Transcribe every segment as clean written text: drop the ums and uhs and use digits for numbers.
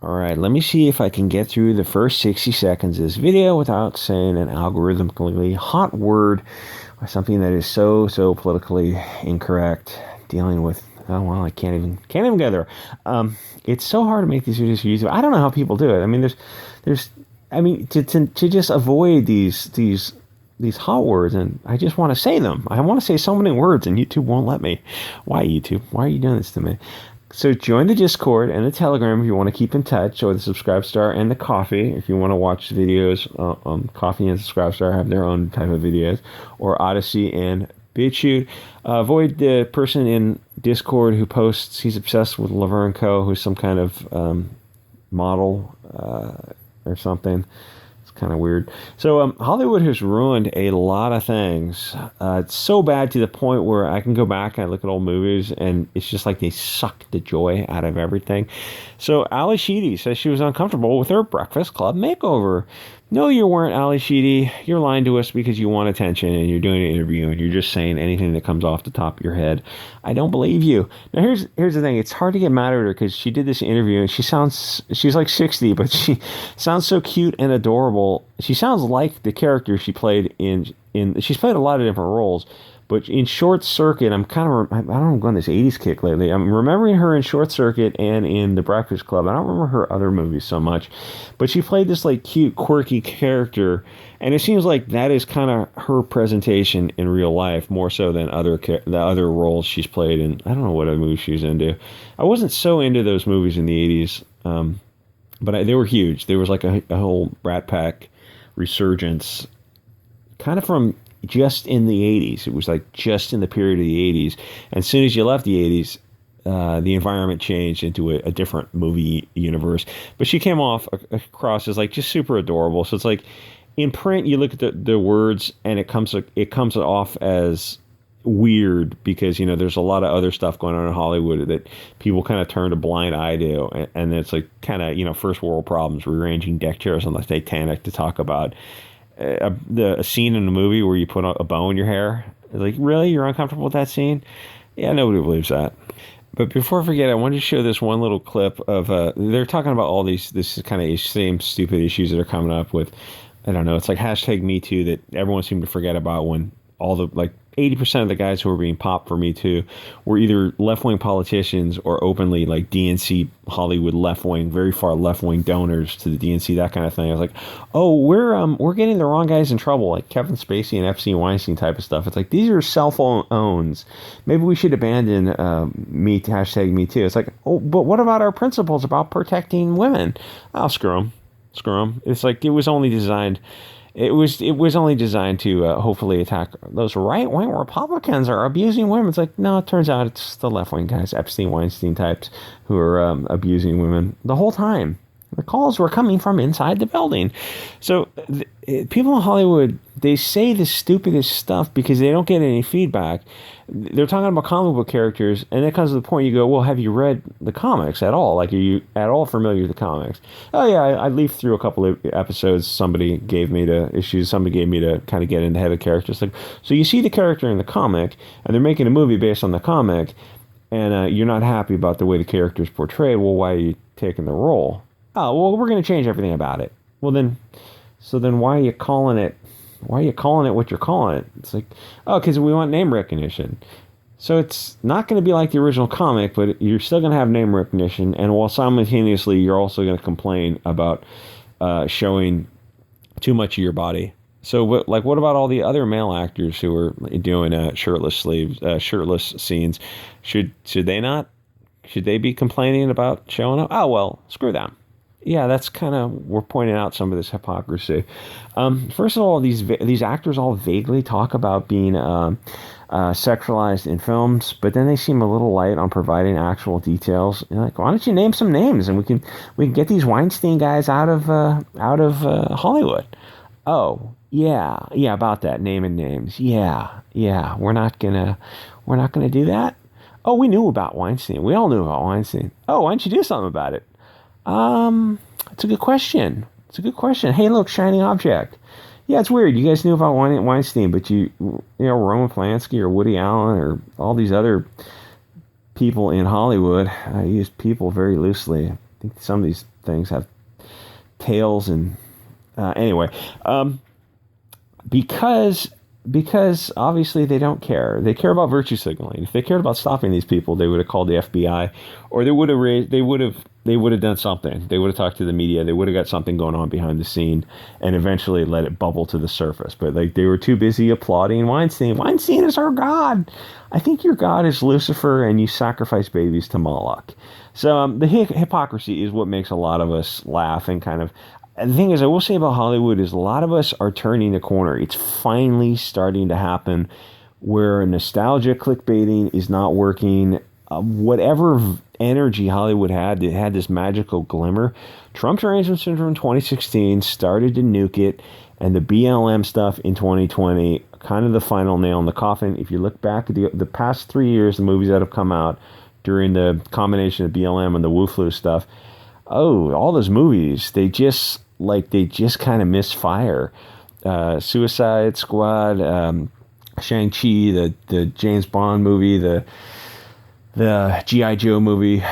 All right, let me see if I can get through the first 60 seconds of this video without saying an algorithmically hot word or something that is so politically incorrect. Dealing with, oh well, I can't even go there. It's so hard to make these videos for YouTube. I don't know how people do it. I mean, I mean, to just avoid these hot words, and I just want to say them. I want to say so many words, and YouTube won't let me. Why, YouTube? Why are you doing this to me? So join the Discord and the Telegram if you want to keep in touch, or the Subscribe Star and the Coffee if you want to watch videos. Coffee and Subscribe Star have their own type of videos, or Odyssey and Bit Chute. Avoid the person in Discord who posts he's obsessed with Laverne Co., who's some kind of model or something. Kind of weird. So Hollywood has ruined a lot of things. It's so bad to the point where I can go back and I look at old movies and it's just like they suck the joy out of everything. So Ali Sheedy says she was uncomfortable with her Breakfast Club makeover. No, you weren't, Ali Sheedy. You're lying to us because you want attention and you're doing an interview and you're just saying anything that comes off the top of your head. I don't believe you. Now, here's the thing. It's hard to get mad at her because she did this interview and she's like 60, but she sounds so cute and adorable. She sounds like the character she played she's played a lot of different roles. But in Short Circuit, I don't know, I'm going this 80s kick lately. I'm remembering her in Short Circuit and in The Breakfast Club. I don't remember her other movies so much. But she played this like cute, quirky character. And it seems like that is kind of her presentation in real life, more so than the other roles she's played in. I don't know what other movies she's into. I wasn't so into those movies in the 80s. But they were huge. There was like a whole Rat Pack resurgence kind of from just in the 80s. It was like just in the period of the 80s. And as soon as you left the 80s, the environment changed into a different movie universe. But she came across as like just super adorable. So it's like in print, you look at the words and it comes off as weird because, you know, there's a lot of other stuff going on in Hollywood that people kind of turn a blind eye to. And it's like kind of, you know, first world problems, rearranging deck chairs on the Titanic to talk about a scene in a movie where you put a bow in your hair. Like, really? You're uncomfortable with that scene? Yeah, nobody believes that. But before I forget, I wanted to show this one little clip of, they're talking about all this kind of same stupid issues that are coming up with, I don't know, it's like hashtag Me Too that everyone seemed to forget about when all the, like, 80% of the guys who were being popped for Me Too were either left-wing politicians or openly like DNC Hollywood left-wing, very far left-wing donors to the DNC, that kind of thing. I was like, oh, we're getting the wrong guys in trouble, like Kevin Spacey and Epstein Weinstein type of stuff. It's like, these are cell phone owns. Maybe we should abandon hashtag Me Too. It's like, oh, but what about our principles about protecting women? Oh, screw them. It's like it was only designed to hopefully attack those right-wing Republicans are abusing women. It's like, no, it turns out it's the left-wing guys, Epstein, Weinstein types, who are abusing women the whole time. The calls were coming from inside the building. So people in Hollywood, they say the stupidest stuff because they don't get any feedback. They're talking about comic book characters, and it comes to the point you go, well, have you read the comics at all? Like, are you at all familiar with the comics? Oh, yeah, I leafed through a couple of episodes somebody gave me to kind of get in the head of characters. Like, so you see the character in the comic, and they're making a movie based on the comic, and you're not happy about the way the character is portrayed. Well, why are you taking the role? Oh, well, we're going to change everything about it. Well, then why are you calling it what you're calling it? It's like, oh, because we want name recognition. So it's not going to be like the original comic, but you're still going to have name recognition. And while simultaneously, you're also going to complain about showing too much of your body. So, what about all the other male actors who are doing shirtless scenes? Should they not? Should they be complaining about showing up? Oh, well, screw them. Yeah, that's kind of, we're pointing out some of this hypocrisy. First of all, these actors all vaguely talk about being sexualized in films, but then they seem a little light on providing actual details. You're like, why don't you name some names and we can get these Weinstein guys out of Hollywood? Oh, yeah, about that, naming names. Yeah, we're not gonna do that. Oh, we knew about Weinstein. We all knew about Weinstein. Oh, why don't you do something about it? It's a good question. Hey, look, shining object. Yeah, it's weird. You guys knew about Weinstein, but you know, Roman Polanski or Woody Allen or all these other people in Hollywood, I use people very loosely. think some of these things have tails and anyway, because obviously they don't care. They care about virtue signaling. If they cared about stopping these people, they would have called the FBI, or they would have done something. They would have talked to the media. They would have got something going on behind the scene, and eventually let it bubble to the surface. But like, they were too busy applauding Weinstein. Weinstein is our god. I think your god is Lucifer, and you sacrifice babies to Moloch. So the hypocrisy is what makes a lot of us laugh and kind of. And the thing is, I will say about Hollywood is a lot of us are turning the corner. It's finally starting to happen where nostalgia clickbaiting is not working. Whatever energy Hollywood had, it had this magical glimmer. Trump's arrangement syndrome in 2016 started to nuke it, and the BLM stuff in 2020, kind of the final nail in the coffin. If you look back at the past 3 years, the movies that have come out during the combination of BLM and the Wu Flu stuff, all those movies, they just kind of misfire. Suicide Squad, Shang-Chi, the James Bond movie, the G.I. Joe movie,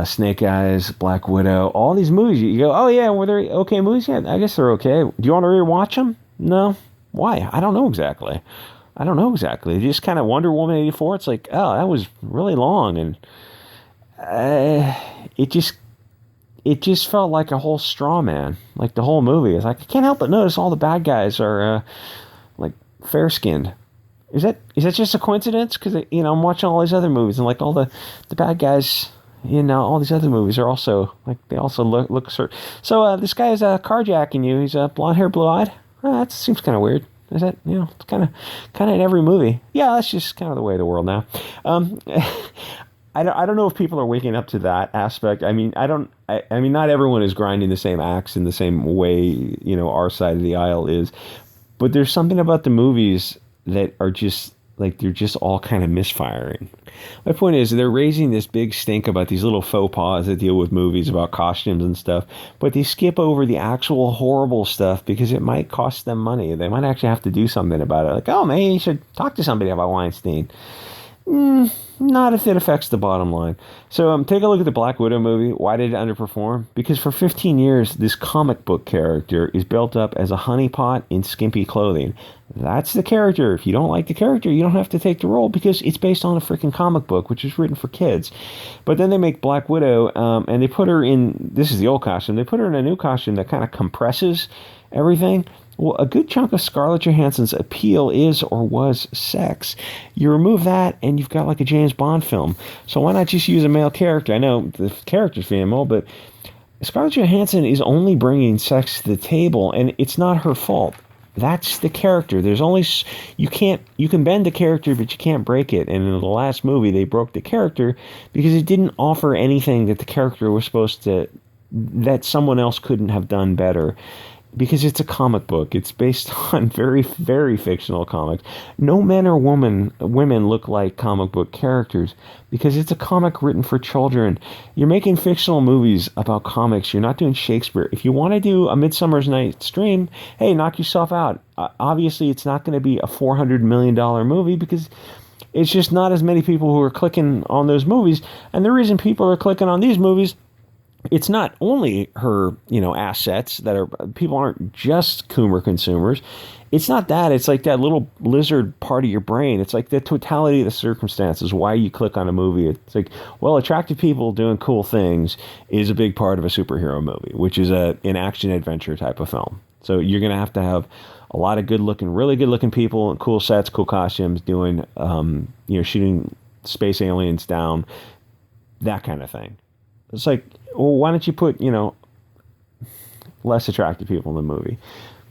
Snake Eyes, Black Widow, all these movies, you go, oh yeah, were they okay movies? Yeah, I guess they're okay. Do you want to rewatch them? No. Why? I don't know exactly. Just kind of Wonder Woman 84, it's like, oh, that was really long, and it just felt like a whole straw man. Like the whole movie. It's like, I can't help but notice all the bad guys are like fair-skinned. Is that just a coincidence? Because I'm watching all these other movies, and like all the bad guys in all these other movies are also like, they also look certain. So this guy is carjacking you. He's blonde hair, blue eyed. That seems kind of weird. Is that it's kind of in every movie? Yeah, that's just kind of the way of the world now. I don't know if people are waking up to that aspect. I mean, not everyone is grinding the same axe in the same way, our side of the aisle is. But there's something about the movies that are just, like, they're just all kind of misfiring. My point is, they're raising this big stink about these little faux pas that deal with movies about costumes and stuff, but they skip over the actual horrible stuff because it might cost them money. They might actually have to do something about it. Like, oh, maybe you should talk to somebody about Weinstein. Not if it affects the bottom line. So take a look at the Black Widow movie. Why did it underperform? Because for 15 years, this comic book character is built up as a honeypot in skimpy clothing. That's the character. If you don't like the character, you don't have to take the role because it's based on a freaking comic book, which is written for kids. But then they make Black Widow, and they put her in, this is the old costume, they put her in a new costume that kind of compresses everything. Well, a good chunk of Scarlett Johansson's appeal is or was sex. You remove that, and you've got like a James Bond film. So why not just use a male character? I know the character's female, but Scarlett Johansson is only bringing sex to the table, and it's not her fault. That's the character. There's only, you can bend the character, but you can't break it. And in the last movie, they broke the character because it didn't offer anything that the character was supposed to, that someone else couldn't have done better. Because it's a comic book. It's based on very, very fictional comics. No men or women look like comic book characters because it's a comic written for children. You're making fictional movies about comics. You're not doing Shakespeare. If you want to do a Midsummer's Night's Dream, hey, knock yourself out. Obviously, it's not going to be a $400 million movie because it's just not as many people who are clicking on those movies. And the reason people are clicking on these movies, it's not only her, assets that are, people aren't just Coomer consumers. It's not that. It's like that little lizard part of your brain. It's like the totality of the circumstances, why you click on a movie. It's like, well, attractive people doing cool things is a big part of a superhero movie, which is an action adventure type of film. So you're going to have a lot of really good looking people and cool sets, cool costumes doing, shooting space aliens down, that kind of thing. It's like, well, why don't you put, less attractive people in the movie?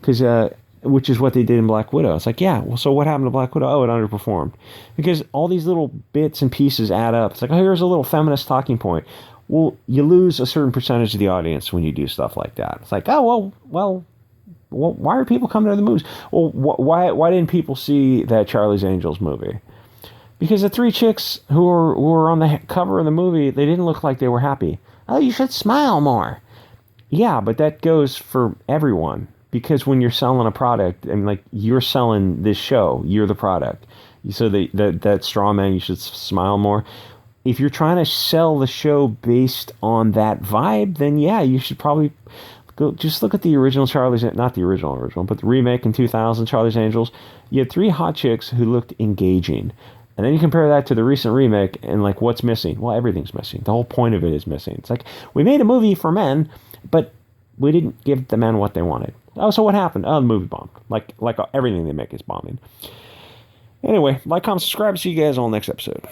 Because, which is what they did in Black Widow. It's like, yeah, well, so what happened to Black Widow? Oh, it underperformed. Because all these little bits and pieces add up. It's like, oh, here's a little feminist talking point. Well, you lose a certain percentage of the audience when you do stuff like that. It's like, oh, well, why are people coming to the movies? Well, why didn't people see that Charlie's Angels movie? Because the three chicks who were on the cover of the movie, they didn't look like they were happy. Oh, you should smile more. Yeah, but that goes for everyone. Because when you're selling a product, and like you're selling this show, you're the product. So that straw man, you should smile more. if you're trying to sell the show based on that vibe, then yeah, you should probably go just look at the original not the original, but the remake in 2000, Charlie's Angels. You had 3 hot chicks who looked engaging. And then you compare that to the recent remake, and like, what's missing? Well, everything's missing. The whole point of it is missing. It's like, we made a movie for men, but we didn't give the men what they wanted. Oh, so what happened? Oh, the movie bombed. Like everything they make is bombing. Anyway, like, comment, subscribe. See you guys on the next episode.